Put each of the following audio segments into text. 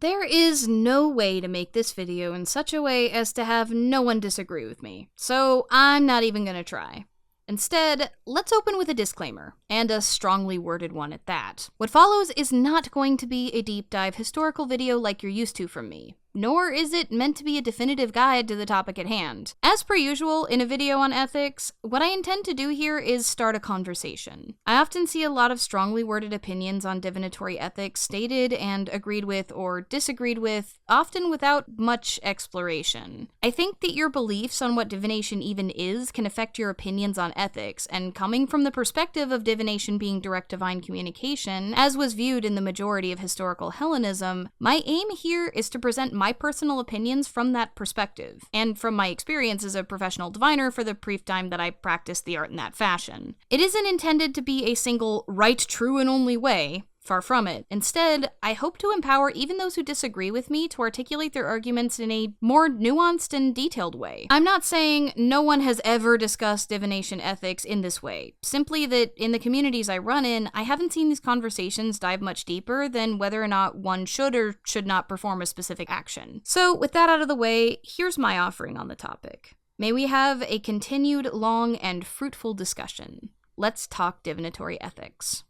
There is no way to make this video in such a way as to have no one disagree with me, so I'm not even gonna try. Instead, let's open with a disclaimer, and a strongly worded one at that. What follows is not going to be a deep dive historical video like you're used to from me, nor is it meant to be a definitive guide to the topic at hand. As per usual in a video on ethics, what I intend to do here is start a conversation. I often see a lot of strongly worded opinions on divinatory ethics stated and agreed with or disagreed with, often without much exploration. I think that your beliefs on what divination even is can affect your opinions on ethics, and coming from the perspective of divination being direct divine communication, as was viewed in the majority of historical Hellenism, my aim here is to present my personal opinions from that perspective, and from my experience as a professional diviner for the brief time that I practiced the art in that fashion. It isn't intended to be a single right, true, and only way. Far from it. Instead, I hope to empower even those who disagree with me to articulate their arguments in a more nuanced and detailed way. I'm not saying no one has ever discussed divination ethics in this way, simply that in the communities I run in, I haven't seen these conversations dive much deeper than whether or not one should or should not perform a specific action. So with that out of the way, here's my offering on the topic. May we have a continued long and fruitful discussion. Let's talk divinatory ethics.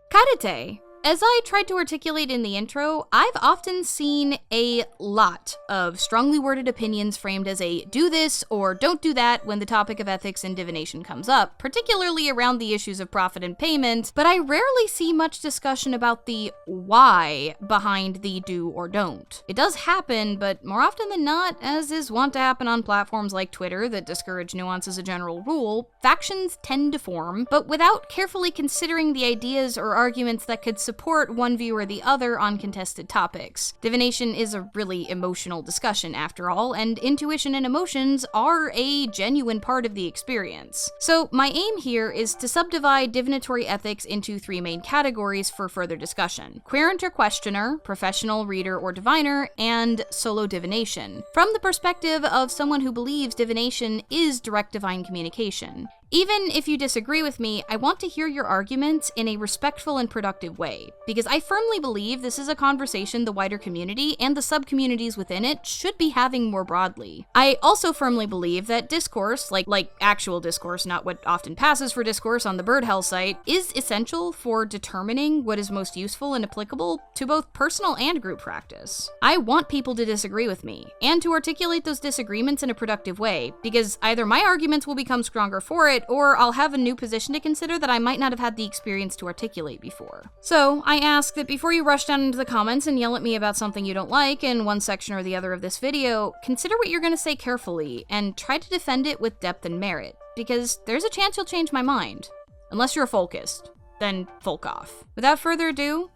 Karate. As I tried to articulate in the intro, I've often seen a lot of strongly worded opinions framed as a do this or don't do that when the topic of ethics and divination comes up, particularly around the issues of profit and payment, but I rarely see much discussion about the why behind the do or don't. It does happen, but more often than not, as is wont to happen on platforms like Twitter that discourage nuance as a general rule, factions tend to form, but without carefully considering the ideas or arguments that could support one view or the other on contested topics. Divination is a really emotional discussion after all, and intuition and emotions are a genuine part of the experience. So my aim here is to subdivide divinatory ethics into three main categories for further discussion: querent or questioner, professional reader or diviner, and solo divination, from the perspective of someone who believes divination is direct divine communication. Even if you disagree with me, I want to hear your arguments in a respectful and productive way, because I firmly believe this is a conversation the wider community and the sub-communities within it should be having more broadly. I also firmly believe that discourse, like actual discourse, not what often passes for discourse on the Bird Hell site, is essential for determining what is most useful and applicable to both personal and group practice. I want people to disagree with me, and to articulate those disagreements in a productive way, because either my arguments will become stronger for it, or I'll have a new position to consider that I might not have had the experience to articulate before. So, I ask that before you rush down into the comments and yell at me about something you don't like in one section or the other of this video, consider what you're going to say carefully, and try to defend it with depth and merit, because there's a chance you'll change my mind. Unless you're a folkist. Then folk off. Without further ado,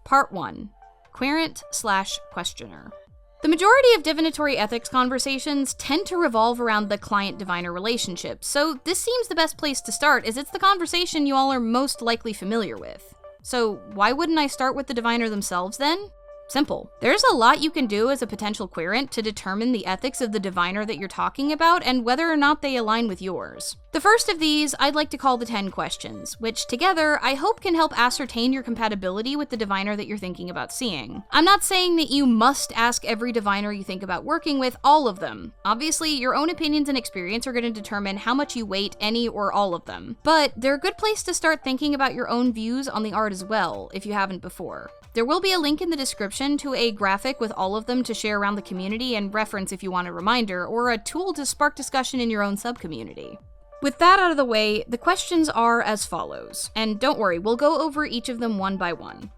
Part 1. Querent/questioner. The majority of divinatory ethics conversations tend to revolve around the client-diviner relationship, so this seems the best place to start as it's the conversation you all are most likely familiar with. So why wouldn't I start with the diviner themselves then? Simple. There's a lot you can do as a potential querent to determine the ethics of the diviner that you're talking about and whether or not they align with yours. The first of these I'd like to call the 10 questions, which together I hope can help ascertain your compatibility with the diviner that you're thinking about seeing. I'm not saying that you must ask every diviner you think about working with all of them. Obviously, your own opinions and experience are going to determine how much you weight any or all of them. But they're a good place to start thinking about your own views on the art as well, if you haven't before. There will be a link in the description to a graphic with all of them to share around the community and reference if you want a reminder, or a tool to spark discussion in your own sub-community. With that out of the way, the questions are as follows, and don't worry, we'll go over each of them one by one.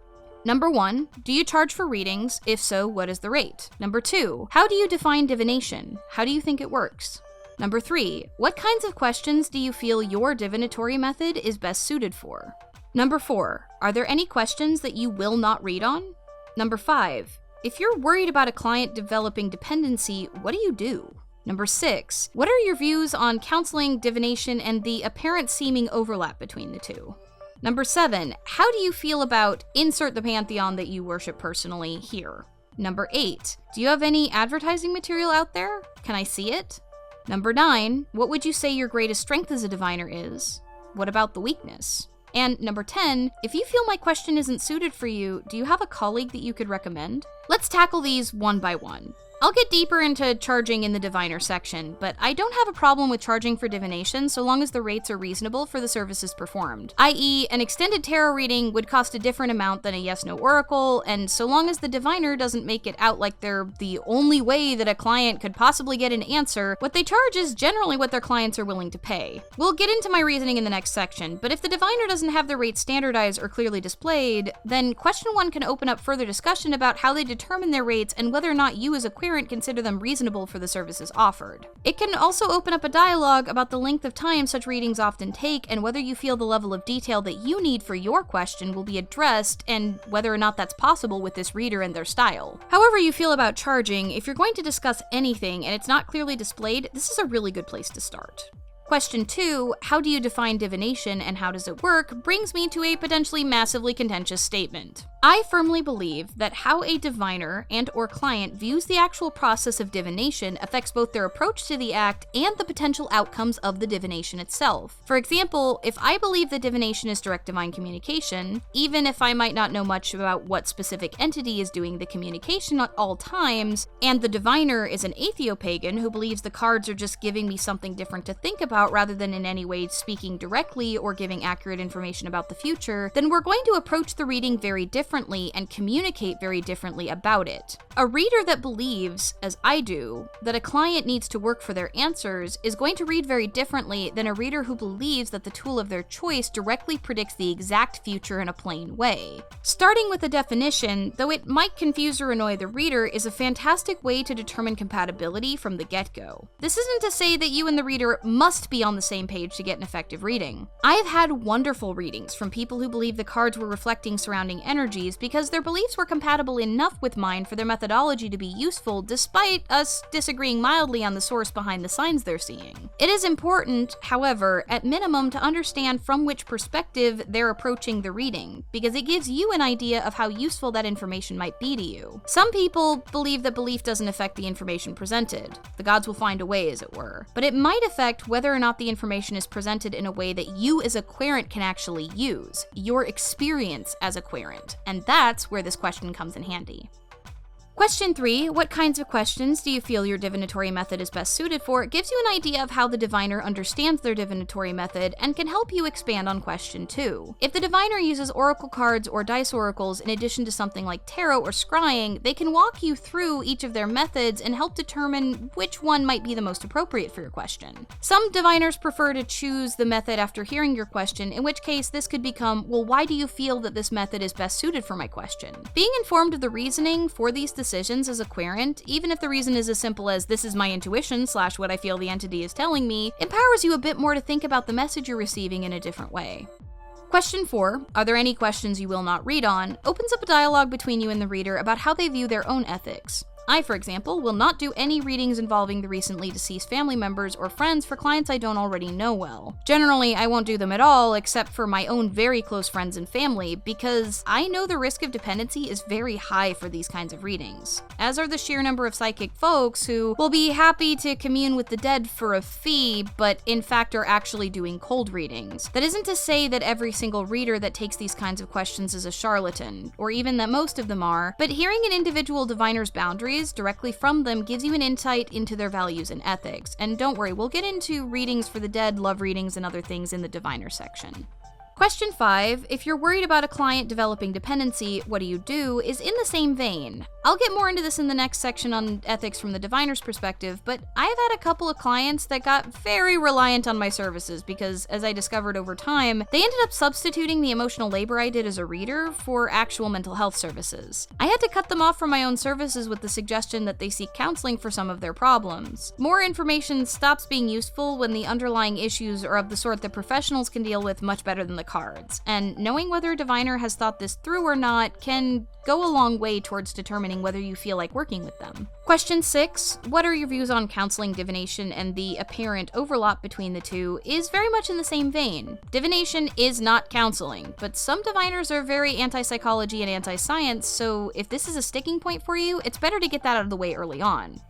Number 1, do you charge for readings? If so, what is the rate? Number 2, how do you define divination? How do you think it works? Number 3, what kinds of questions do you feel your divinatory method is best suited for? Number 4, are there any questions that you will not read on? Number 5, if you're worried about a client developing dependency, what do you do? Number 6, what are your views on counseling, divination, and the apparent seeming overlap between the two? Number 7, how do you feel about insert the pantheon that you worship personally here? Number 8, do you have any advertising material out there? Can I see it? Number 9, what would you say your greatest strength as a diviner is? what about the weakness? And number 10, if you feel my question isn't suited for you, do you have a colleague that you could recommend? Let's tackle these one by one. I'll get deeper into charging in the diviner section, but I don't have a problem with charging for divination so long as the rates are reasonable for the services performed. I.e., an extended tarot reading would cost a different amount than a yes-no oracle, and so long as the diviner doesn't make it out like they're the only way that a client could possibly get an answer, what they charge is generally what their clients are willing to pay. We'll get into my reasoning in the next section, but if the diviner doesn't have the rates standardized or clearly displayed, then question 1 can open up further discussion about how they determine their rates and whether or not you as a querent consider them reasonable for the services offered. It can also open up a dialogue about the length of time such readings often take and whether you feel the level of detail that you need for your question will be addressed and whether or not that's possible with this reader and their style. However you feel about charging, if you're going to discuss anything and it's not clearly displayed, this is a really good place to start. Question 2, how do you define divination and how does it work, brings me to a potentially massively contentious statement. I firmly believe that how a diviner and/or client views the actual process of divination affects both their approach to the act and the potential outcomes of the divination itself. For example, if I believe that divination is direct divine communication, even if I might not know much about what specific entity is doing the communication at all times, and the diviner is an atheo-pagan who believes the cards are just giving me something different to think about rather than in any way speaking directly or giving accurate information about the future, then we're going to approach the reading very differently and communicate very differently about it. A reader that believes, as I do, that a client needs to work for their answers is going to read very differently than a reader who believes that the tool of their choice directly predicts the exact future in a plain way. Starting with a definition, though it might confuse or annoy the reader, is a fantastic way to determine compatibility from the get-go. This isn't to say that you and the reader must be on the same page to get an effective reading. I have had wonderful readings from people who believe the cards were reflecting surrounding energies because their beliefs were compatible enough with mine for their methodology to be useful despite us disagreeing mildly on the source behind the signs they're seeing. It is important, however, at minimum to understand from which perspective they're approaching the reading, because it gives you an idea of how useful that information might be to you. Some people believe that belief doesn't affect the information presented. The gods will find a way, as it were. But it might affect whether or not the information is presented in a way that you as a querent can actually use, your experience as a querent, and that's where this question comes in handy. Question 3, what kinds of questions do you feel your divinatory method is best suited for, gives you an idea of how the diviner understands their divinatory method and can help you expand on question 2. If the diviner uses oracle cards or dice oracles in addition to something like tarot or scrying, they can walk you through each of their methods and help determine which one might be the most appropriate for your question. Some diviners prefer to choose the method after hearing your question, in which case this could become, well, why do you feel that this method is best suited for my question? Being informed of the reasoning for these decisions as a querent, even if the reason is as simple as this is my intuition / what I feel the entity is telling me, empowers you a bit more to think about the message you're receiving in a different way. Question 4, are there any questions you will not read on, opens up a dialogue between you and the reader about how they view their own ethics. I, for example, will not do any readings involving the recently deceased family members or friends for clients I don't already know well. Generally, I won't do them at all except for my own very close friends and family because I know the risk of dependency is very high for these kinds of readings, as are the sheer number of psychic folks who will be happy to commune with the dead for a fee, but in fact are actually doing cold readings. That isn't to say that every single reader that takes these kinds of questions is a charlatan, or even that most of them are, but hearing an individual diviner's boundaries directly from them gives you an insight into their values and ethics. And don't worry, we'll get into readings for the dead, love readings, and other things in the diviner section. Question 5, if you're worried about a client developing dependency, what do you do, is in the same vein. I'll get more into this in the next section on ethics from the diviner's perspective, but I've had a couple of clients that got very reliant on my services because, as I discovered over time, they ended up substituting the emotional labor I did as a reader for actual mental health services. I had to cut them off from my own services with the suggestion that they seek counseling for some of their problems. More information stops being useful when the underlying issues are of the sort that professionals can deal with much better than the cards, and knowing whether a diviner has thought this through or not can go a long way towards determining whether you feel like working with them. Question 6, what are your views on counseling, divination, and the apparent overlap between the two, is very much in the same vein. Divination is not counseling, but some diviners are very anti-psychology and anti-science, so if this is a sticking point for you, it's better to get that out of the way early on.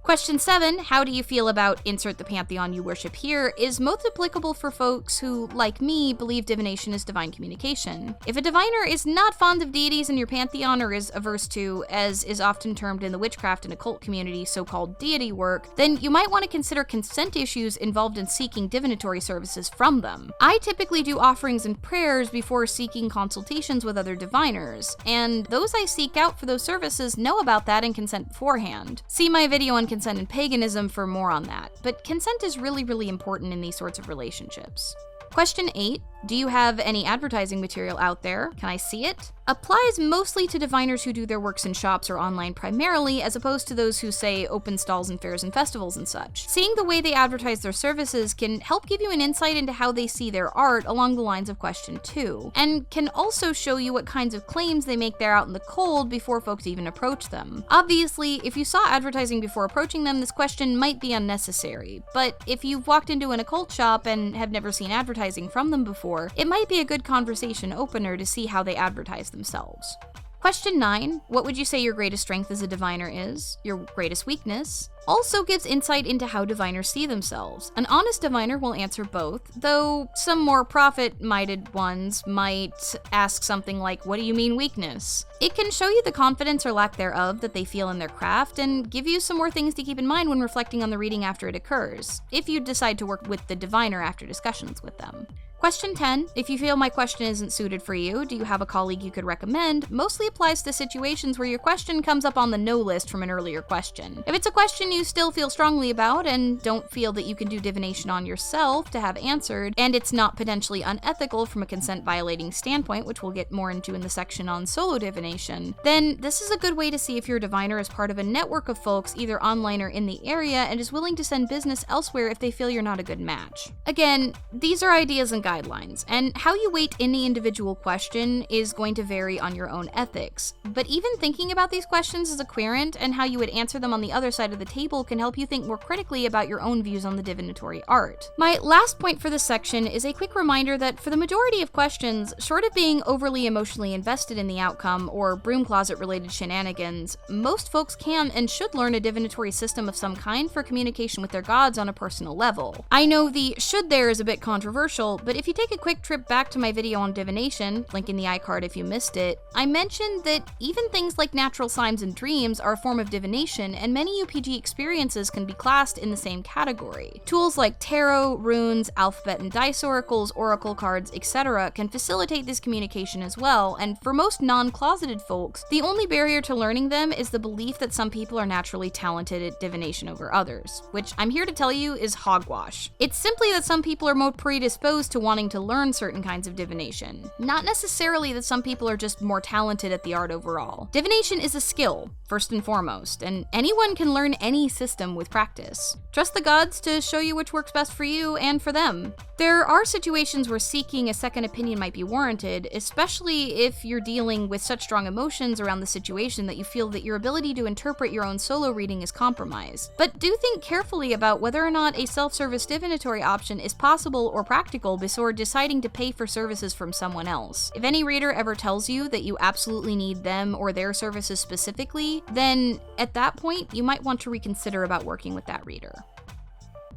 Question 7, how do you feel about insert the pantheon you worship here, is most applicable for folks who, like me, believe divination is divine communication. If a diviner is not fond of deities in your pantheon or is averse to, as is often termed in the witchcraft and occult community, so-called deity work, then you might want to consider consent issues involved in seeking divinatory services from them. I typically do offerings and prayers before seeking consultations with other diviners, and those I seek out for those services know about that and consent beforehand. See my video on consent and paganism for more on that, but consent is really important in these sorts of relationships. Question 8, do you have any advertising material out there? Can I see it? Applies mostly to diviners who do their works in shops or online primarily, as opposed to those who, say, open stalls and fairs and festivals and such. Seeing the way they advertise their services can help give you an insight into how they see their art along the lines of question 2, and can also show you what kinds of claims they make there out in the cold before folks even approach them. Obviously, if you saw advertising before approaching them, this question might be unnecessary, but if you've walked into an occult shop and have never seen advertising from them before, it might be a good conversation opener to see how they advertise themselves. Question 9, what would you say your greatest strength as a diviner is? Your greatest weakness? Also gives insight into how diviners see themselves. An honest diviner will answer both, though some more profit-minded ones might ask something like, what do you mean weakness? It can show you the confidence or lack thereof that they feel in their craft, and give you some more things to keep in mind when reflecting on the reading after it occurs, if you decide to work with the diviner after discussions with them. Question 10, if you feel my question isn't suited for you, do you have a colleague you could recommend? Mostly applies to situations where your question comes up on the no list from an earlier question. If it's a question you still feel strongly about and don't feel that you can do divination on yourself to have answered, and it's not potentially unethical from a consent violating standpoint, which we'll get more into in the section on solo divination, then this is a good way to see if your diviner is part of a network of folks either online or in the area and is willing to send business elsewhere if they feel you're not a good match. Again, these are ideas and guidelines, and how you weight any individual question is going to vary on your own ethics. But even thinking about these questions as a querent and how you would answer them on the other side of the table can help you think more critically about your own views on the divinatory art. My last point for this section is a quick reminder that for the majority of questions, short of being overly emotionally invested in the outcome or broom closet related shenanigans, most folks can and should learn a divinatory system of some kind for communication with their gods on a personal level. I know the should there is a bit controversial, but if you take a quick trip back to my video on divination, link in the iCard if you missed it, I mentioned that even things like natural signs and dreams are a form of divination, and many UPG experiences can be classed in the same category. Tools like tarot, runes, alphabet and dice oracles, oracle cards, etc. can facilitate this communication as well, and for most non-closeted folks, the only barrier to learning them is the belief that some people are naturally talented at divination over others, which I'm here to tell you is hogwash. It's simply that some people are more predisposed to wanting to learn certain kinds of divination, not necessarily that some people are just more talented at the art overall. Divination is a skill, first and foremost, and anyone can learn any system with practice. Trust the gods to show you which works best for you and for them. There are situations where seeking a second opinion might be warranted, especially if you're dealing with such strong emotions around the situation that you feel that your ability to interpret your own solo reading is compromised. But do think carefully about whether or not a self-service divinatory option is possible or practical before deciding to pay for services from someone else. If any reader ever tells you that you absolutely need them or their services specifically, then at that point, you might want to reconsider about working with that reader.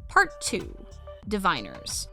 Part 2, Diviners.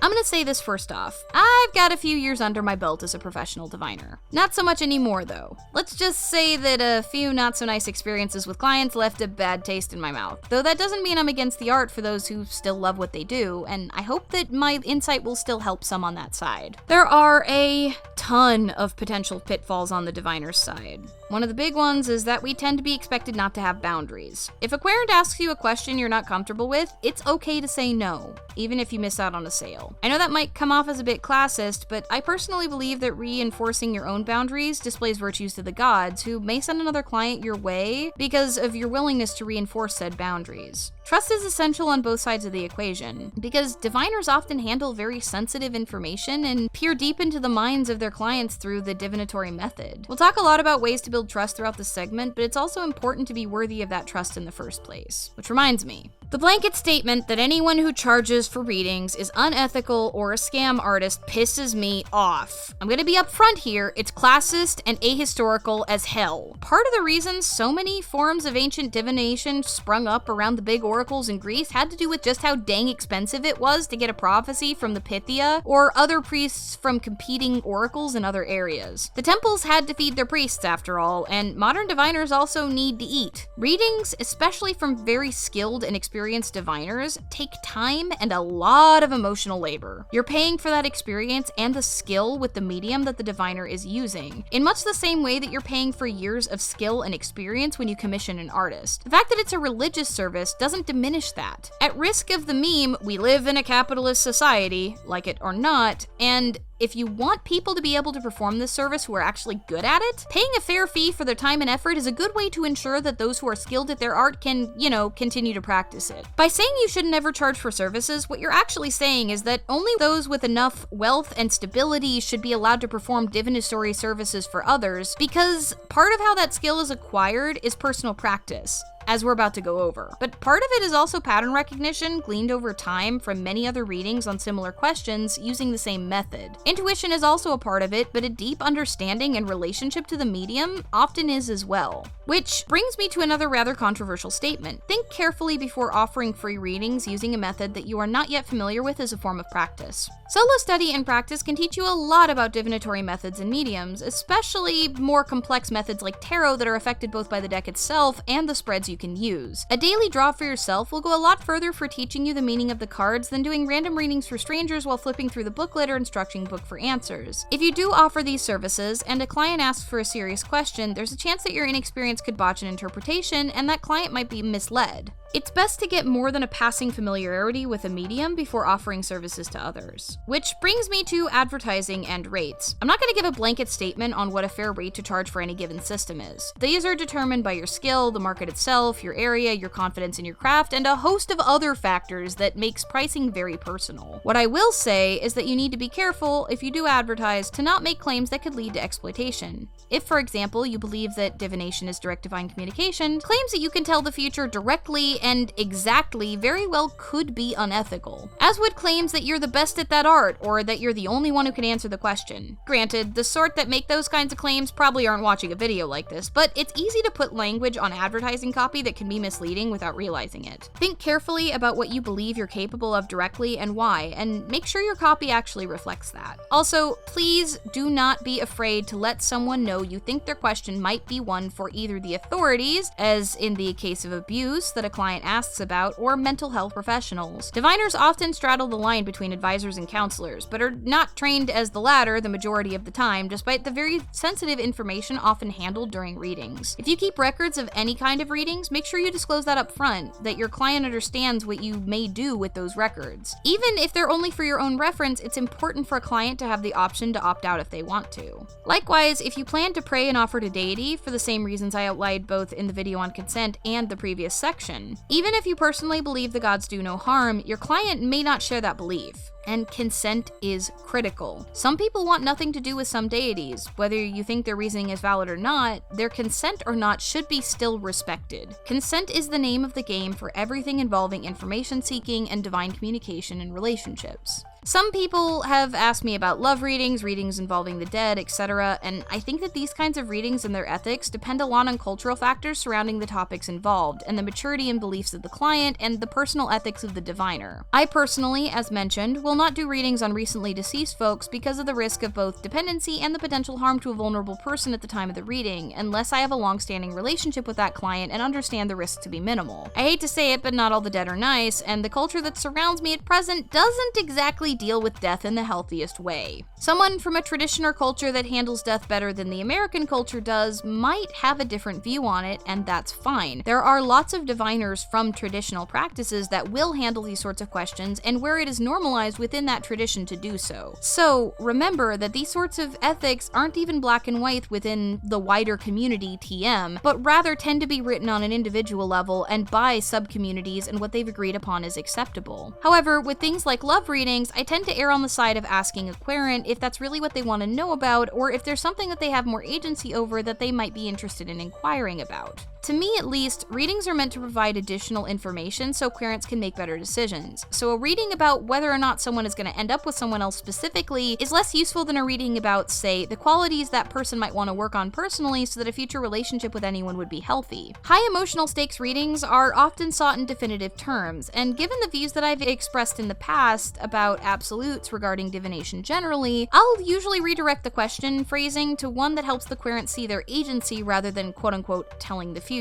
I'm gonna say this first off. I've got a few years under my belt as a professional diviner. Not so much anymore though. Let's just say that a few not so nice experiences with clients left a bad taste in my mouth. Though that doesn't mean I'm against the art for those who still love what they do, and I hope that my insight will still help some on that side. There are a ton of potential pitfalls on the diviner's side. One of the big ones is that we tend to be expected not to have boundaries. If a querent asks you a question you're not comfortable with, it's okay to say no, even if you miss out on a sale. I know that might come off as a bit classist, but I personally believe that reinforcing your own boundaries displays virtues to the gods, who may send another client your way because of your willingness to reinforce said boundaries. Trust is essential on both sides of the equation, because diviners often handle very sensitive information and peer deep into the minds of their clients through the divinatory method. We'll talk a lot about ways to build trust throughout this segment, but it's also important to be worthy of that trust in the first place. Which reminds me, the blanket statement that anyone who charges for readings is unethical or a scam artist pisses me off. I'm gonna be upfront here, it's classist and ahistorical as hell. Part of the reason so many forms of ancient divination sprung up around the big oracles in Greece had to do with just how dang expensive it was to get a prophecy from the Pythia or other priests from competing oracles in other areas. The temples had to feed their priests after all, and modern diviners also need to eat. Readings, especially from very skilled and experienced diviners, take time and a lot of emotional labor. You're paying for that experience and the skill with the medium that the diviner is using, in much the same way that you're paying for years of skill and experience when you commission an artist. The fact that it's a religious service doesn't diminish that. At risk of the meme, we live in a capitalist society, like it or not, and if you want people to be able to perform this service who are actually good at it, paying a fair fee for their time and effort is a good way to ensure that those who are skilled at their art can, continue to practice it. By saying you should never charge for services, what you're actually saying is that only those with enough wealth and stability should be allowed to perform divinatory services for others, because part of how that skill is acquired is personal practice, as we're about to go over. But part of it is also pattern recognition gleaned over time from many other readings on similar questions using the same method. Intuition is also a part of it, but a deep understanding and relationship to the medium often is as well. Which brings me to another rather controversial statement. Think carefully before offering free readings using a method that you are not yet familiar with as a form of practice. Solo study and practice can teach you a lot about divinatory methods and mediums, especially more complex methods like tarot that are affected both by the deck itself and the spreads you can use. A daily draw for yourself will go a lot further for teaching you the meaning of the cards than doing random readings for strangers while flipping through the booklet or instruction book for answers. If you do offer these services and a client asks for a serious question, there's a chance that your inexperience could botch an interpretation and that client might be misled. It's best to get more than a passing familiarity with a medium before offering services to others. Which brings me to advertising and rates. I'm not going to give a blanket statement on what a fair rate to charge for any given system is. These are determined by your skill, the market itself, your area, your confidence in your craft, and a host of other factors that makes pricing very personal. What I will say is that you need to be careful, if you do advertise, to not make claims that could lead to exploitation. If, for example, you believe that divination is direct divine communication, claims that you can tell the future directly and exactly very well could be unethical. As would claims that you're the best at that art, or that you're the only one who can answer the question. Granted, the sort that make those kinds of claims probably aren't watching a video like this, but it's easy to put language on advertising copy that can be misleading without realizing it. Think carefully about what you believe you're capable of directly and why, and make sure your copy actually reflects that. Also, please do not be afraid to let someone know you think their question might be one for either the authorities, as in the case of abuse that a client asks about, or mental health professionals. Diviners often straddle the line between advisors and counselors, but are not trained as the latter the majority of the time, despite the very sensitive information often handled during readings. If you keep records of any kind of readings, make sure you disclose that up front, that your client understands what you may do with those records. Even if they're only for your own reference, it's important for a client to have the option to opt out if they want to. Likewise, if you plan to pray and offer to deity, for the same reasons I outlined both in the video on consent and the previous section, even if you personally believe the gods do no harm, your client may not share that belief. And consent is critical. Some people want nothing to do with some deities. Whether you think their reasoning is valid or not, their consent or not should be still respected. Consent is the name of the game for everything involving information seeking and divine communication in relationships. Some people have asked me about love readings, readings involving the dead, etc., and I think that these kinds of readings and their ethics depend a lot on cultural factors surrounding the topics involved, and the maturity and beliefs of the client, and the personal ethics of the diviner. I personally, as mentioned, will not do readings on recently deceased folks because of the risk of both dependency and the potential harm to a vulnerable person at the time of the reading, unless I have a long-standing relationship with that client and understand the risk to be minimal. I hate to say it, but not all the dead are nice, and the culture that surrounds me at present doesn't exactly necessarily deal with death in the healthiest way. Someone from a tradition or culture that handles death better than the American culture does might have a different view on it, and that's fine. There are lots of diviners from traditional practices that will handle these sorts of questions, and where it is normalized within that tradition to do so. So remember that these sorts of ethics aren't even black and white within the wider community TM, but rather tend to be written on an individual level and by sub-communities and what they've agreed upon is acceptable. However, with things like love readings, I tend to err on the side of asking a querent if that's really what they want to know about, or if there's something that they have more agency over that they might be interested in inquiring about. To me, at least, readings are meant to provide additional information so querents can make better decisions. So a reading about whether or not someone is going to end up with someone else specifically is less useful than a reading about, say, the qualities that person might want to work on personally so that a future relationship with anyone would be healthy. High emotional stakes readings are often sought in definitive terms, and given the views that I've expressed in the past about absolutes regarding divination generally, I'll usually redirect the question phrasing to one that helps the querent see their agency rather than quote-unquote telling the future.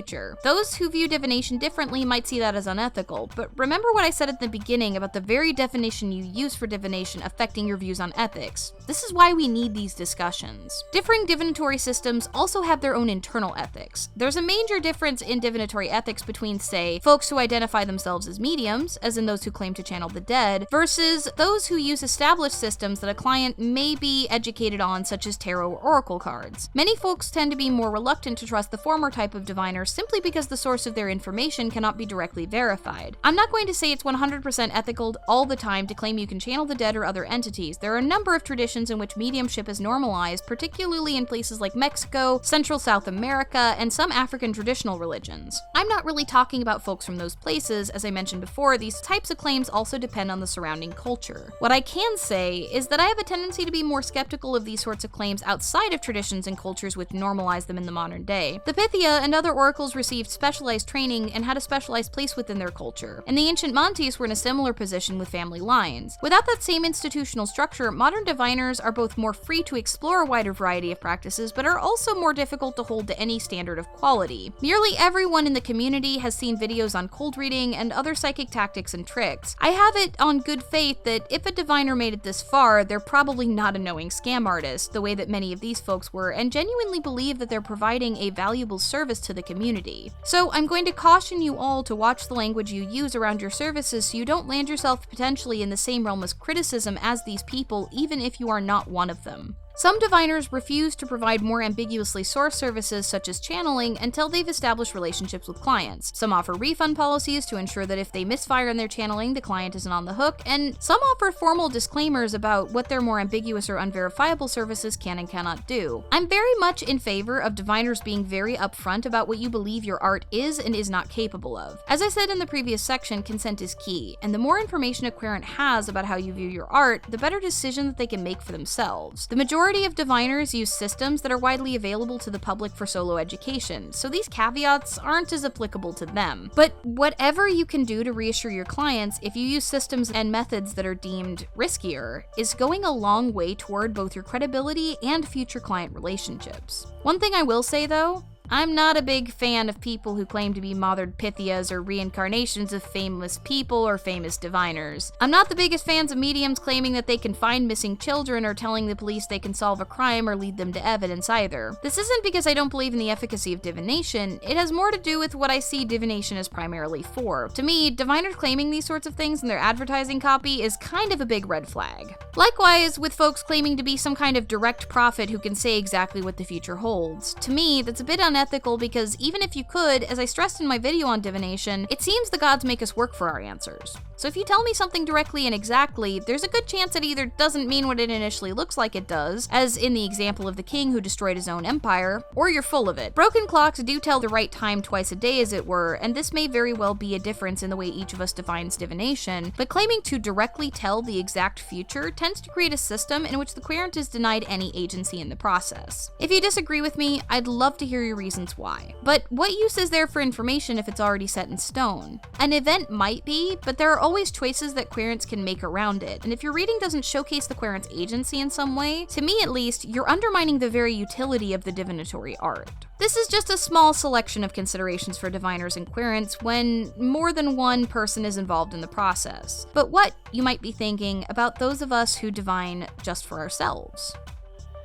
Those who view divination differently might see that as unethical, but remember what I said at the beginning about the very definition you use for divination affecting your views on ethics. This is why we need these discussions. Differing divinatory systems also have their own internal ethics. There's a major difference in divinatory ethics between, say, folks who identify themselves as mediums, as in those who claim to channel the dead, versus those who use established systems that a client may be educated on, such as tarot or oracle cards. Many folks tend to be more reluctant to trust the former type of diviner simply because the source of their information cannot be directly verified. I'm not going to say it's 100% ethical all the time to claim you can channel the dead or other entities. There are a number of traditions in which mediumship is normalized, particularly in places like Mexico, Central South America, and some African traditional religions. I'm not really talking about folks from those places. As I mentioned before, these types of claims also depend on the surrounding culture. What I can say is that I have a tendency to be more skeptical of these sorts of claims outside of traditions and cultures which normalize them in the modern day. The Pythia and other oracles received specialized training and had a specialized place within their culture, and the ancient Montes were in a similar position with family lines. Without that same institutional structure, modern diviners are both more free to explore a wider variety of practices, but are also more difficult to hold to any standard of quality. Nearly everyone in the community has seen videos on cold reading and other psychic tactics and tricks. I have it on good faith that if a diviner made it this far, they're probably not a knowing scam artist, the way that many of these folks were, and genuinely believe that they're providing a valuable service to the community. So I'm going to caution you all to watch the language you use around your services so you don't land yourself potentially in the same realm as criticism as these people, even if you are not one of them. Some diviners refuse to provide more ambiguously sourced services such as channeling until they've established relationships with clients. Some offer refund policies to ensure that if they misfire in their channeling, the client isn't on the hook, and some offer formal disclaimers about what their more ambiguous or unverifiable services can and cannot do. I'm very much in favor of diviners being very upfront about what you believe your art is and is not capable of. As I said in the previous section, consent is key, and the more information a querent has about how you view your art, the better decision that they can make for themselves. The majority of diviners use systems that are widely available to the public for solo education, so these caveats aren't as applicable to them. But whatever you can do to reassure your clients, if you use systems and methods that are deemed riskier, is going a long way toward both your credibility and future client relationships. One thing I will say though, I'm not a big fan of people who claim to be mothered Pythias or reincarnations of famous people or famous diviners. I'm not the biggest fans of mediums claiming that they can find missing children or telling the police they can solve a crime or lead them to evidence either. This isn't because I don't believe in the efficacy of divination, it has more to do with what I see divination as primarily for. To me, diviners claiming these sorts of things in their advertising copy is kind of a big red flag. Likewise, with folks claiming to be some kind of direct prophet who can say exactly what the future holds. To me, that's a bit unethical because even if you could, as I stressed in my video on divination, it seems the gods make us work for our answers. So if you tell me something directly and exactly, there's a good chance it either doesn't mean what it initially looks like it does, as in the example of the king who destroyed his own empire, or you're full of it. Broken clocks do tell the right time twice a day, as it were, and this may very well be a difference in the way each of us defines divination, but claiming to directly tell the exact future tends to create a system in which the querent is denied any agency in the process. If you disagree with me, I'd love to hear your reasons why. But what use is there for information if it's already set in stone? An event might be, but there are always choices that Querents can make around it, and if your reading doesn't showcase the Querent's agency in some way, to me at least, you're undermining the very utility of the divinatory art. This is just a small selection of considerations for diviners and Querents when more than one person is involved in the process. But what, you might be thinking, about those of us who divine just for ourselves?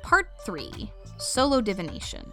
Part 3. Solo Divination.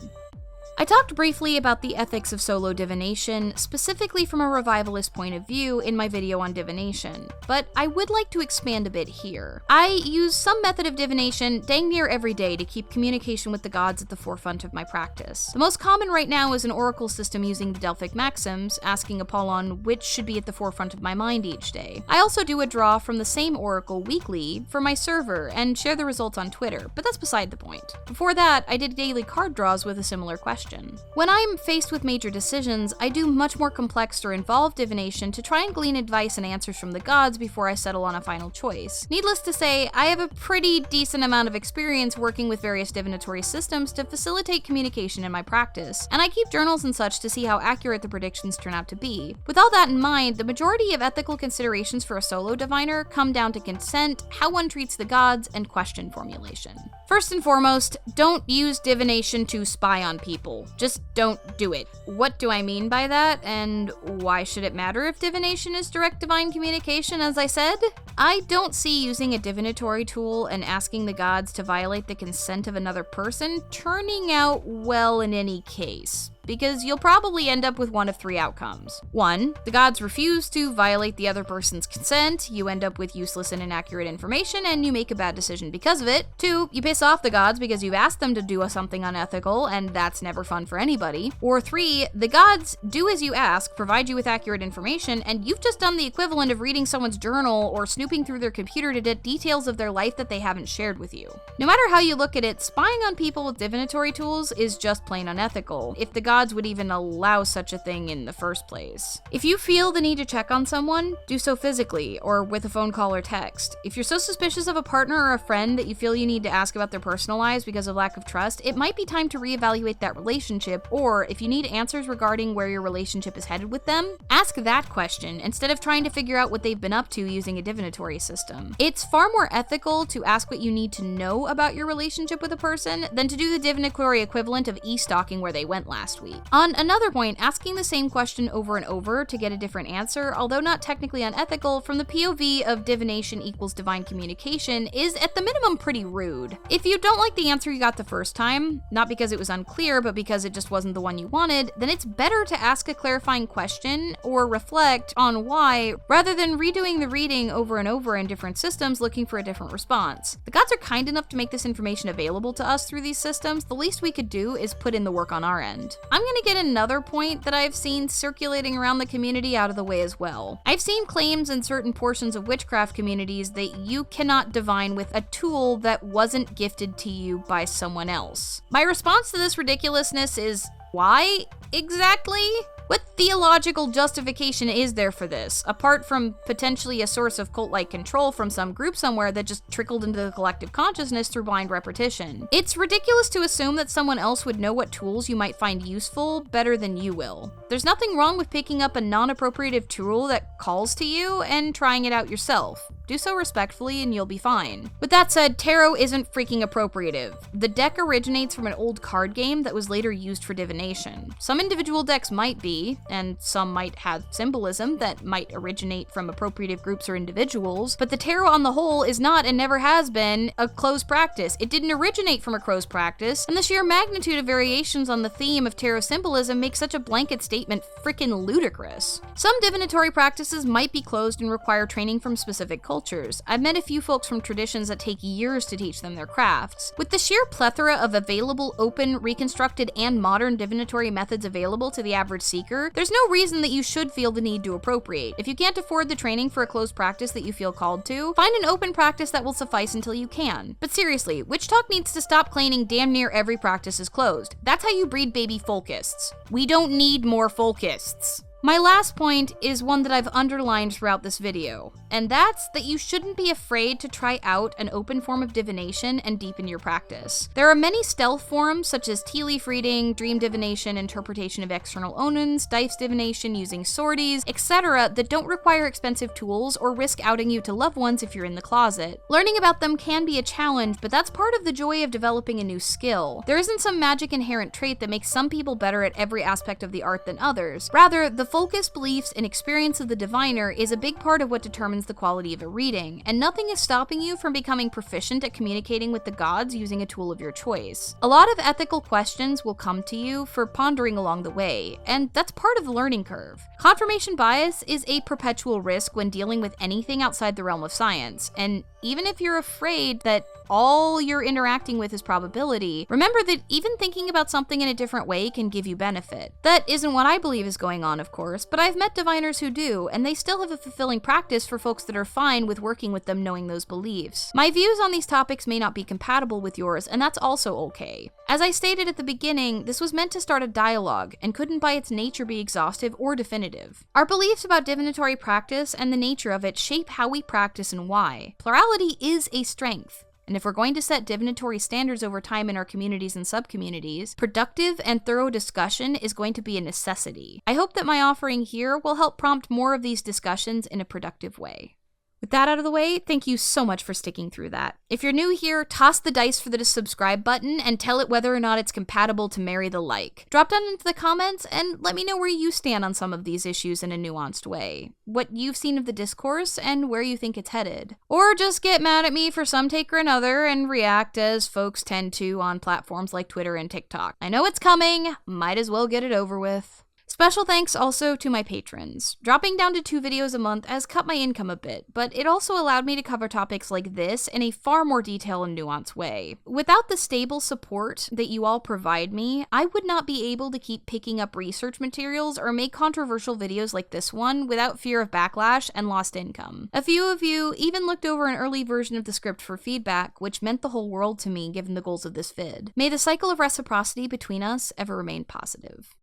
I talked briefly about the ethics of solo divination, specifically from a revivalist point of view in my video on divination, but I would like to expand a bit here. I use some method of divination dang near every day to keep communication with the gods at the forefront of my practice. The most common right now is an oracle system using the Delphic maxims, asking Apollon which should be at the forefront of my mind each day. I also do a draw from the same oracle weekly for my server and share the results on Twitter, but that's beside the point. Before that, I did daily card draws with a similar question. When I'm faced with major decisions, I do much more complex or involved divination to try and glean advice and answers from the gods before I settle on a final choice. Needless to say, I have a pretty decent amount of experience working with various divinatory systems to facilitate communication in my practice, and I keep journals and such to see how accurate the predictions turn out to be. With all that in mind, the majority of ethical considerations for a solo diviner come down to consent, how one treats the gods, and question formulation. First and foremost, don't use divination to spy on people. Just don't do it. What do I mean by that, and why should it matter if divination is direct divine communication, as I said? I don't see using a divinatory tool and asking the gods to violate the consent of another person turning out well in any case, because you'll probably end up with one of 3 outcomes. 1, the gods refuse to violate the other person's consent, you end up with useless and inaccurate information, and you make a bad decision because of it. 2, you piss off the gods because you've asked them to do something unethical, and that's never fun for anybody. Or 3, the gods do as you ask, provide you with accurate information, and you've just done the equivalent of reading someone's journal or snooping through their computer to get details of their life that they haven't shared with you. No matter how you look at it, spying on people with divinatory tools is just plain unethical, if the gods would even allow such a thing in the first place. If you feel the need to check on someone, do so physically, or with a phone call or text. If you're so suspicious of a partner or a friend that you feel you need to ask about their personal lives because of lack of trust, it might be time to reevaluate that relationship, or if you need answers regarding where your relationship is headed with them, ask that question instead of trying to figure out what they've been up to using a divinatory system. It's far more ethical to ask what you need to know about your relationship with a person than to do the divinatory equivalent of e-stalking where they went last week. On another point, asking the same question over and over to get a different answer, although not technically unethical, from the POV of divination equals divine communication is at the minimum pretty rude. If you don't like the answer you got the first time, not because it was unclear, but because it just wasn't the one you wanted, then it's better to ask a clarifying question or reflect on why, rather than redoing the reading over and over in different systems looking for a different response. The gods are kind enough to make this information available to us through these systems. The least we could do is put in the work on our end. I'm gonna get another point that I've seen circulating around the community out of the way as well. I've seen claims in certain portions of witchcraft communities that you cannot divine with a tool that wasn't gifted to you by someone else. My response to this ridiculousness is, why exactly? What theological justification is there for this, apart from potentially a source of cult-like control from some group somewhere that just trickled into the collective consciousness through blind repetition? It's ridiculous to assume that someone else would know what tools you might find useful better than you will. There's nothing wrong with picking up a non-appropriative tool that calls to you and trying it out yourself. Do so respectfully and you'll be fine. With that said, tarot isn't freaking appropriative. The deck originates from an old card game that was later used for divination. Some individual decks might be, and some might have symbolism that might originate from appropriative groups or individuals, but the tarot on the whole is not and never has been a closed practice. It didn't originate from a closed practice, and the sheer magnitude of variations on the theme of tarot symbolism makes such a blanket statement frickin' ludicrous. Some divinatory practices might be closed and require training from specific cultures. I've met a few folks from traditions that take years to teach them their crafts. With the sheer plethora of available, open, reconstructed, and modern divinatory methods available to the average seeker, there's no reason that you should feel the need to appropriate. If you can't afford the training for a closed practice that you feel called to, find an open practice that will suffice until you can. But seriously, Witch Talk needs to stop claiming damn near every practice is closed. That's how you breed baby folkists. We don't need more folkists. My last point is one that I've underlined throughout this video, and that's that you shouldn't be afraid to try out an open form of divination and deepen your practice. There are many stealth forms such as tea leaf reading, dream divination, interpretation of external omens, dice divination using sorties, etc. that don't require expensive tools or risk outing you to loved ones if you're in the closet. Learning about them can be a challenge, but that's part of the joy of developing a new skill. There isn't some magic inherent trait that makes some people better at every aspect of the art than others. Rather, the focus, beliefs, and experience of the diviner is a big part of what determines the quality of a reading, and nothing is stopping you from becoming proficient at communicating with the gods using a tool of your choice. A lot of ethical questions will come to you for pondering along the way, and that's part of the learning curve. Confirmation bias is a perpetual risk when dealing with anything outside the realm of science, and even if you're afraid that all you're interacting with is probability, remember that even thinking about something in a different way can give you benefit. That isn't what I believe is going on, of course, but I've met diviners who do, and they still have a fulfilling practice for folks that are fine with working with them knowing those beliefs. My views on these topics may not be compatible with yours, and that's also okay. As I stated at the beginning, this was meant to start a dialogue, and couldn't by its nature be exhaustive or definitive. Our beliefs about divinatory practice and the nature of it shape how we practice and why. Plurality is a strength. And if we're going to set divinatory standards over time in our communities and subcommunities, productive and thorough discussion is going to be a necessity. I hope that my offering here will help prompt more of these discussions in a productive way. With that out of the way, thank you so much for sticking through that. If you're new here, toss the dice for the subscribe button and tell it whether or not it's compatible to marry the like. Drop down into the comments and let me know where you stand on some of these issues in a nuanced way, what you've seen of the discourse, and where you think it's headed. Or just get mad at me for some take or another and react as folks tend to on platforms like Twitter and TikTok. I know it's coming, might as well get it over with. Special thanks also to my patrons. Dropping down to 2 videos a month has cut my income a bit, but it also allowed me to cover topics like this in a far more detailed and nuanced way. Without the stable support that you all provide me, I would not be able to keep picking up research materials or make controversial videos like this one without fear of backlash and lost income. A few of you even looked over an early version of the script for feedback, which meant the whole world to me given the goals of this vid. May the cycle of reciprocity between us ever remain positive.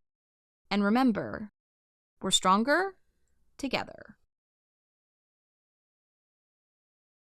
And remember, we're stronger together.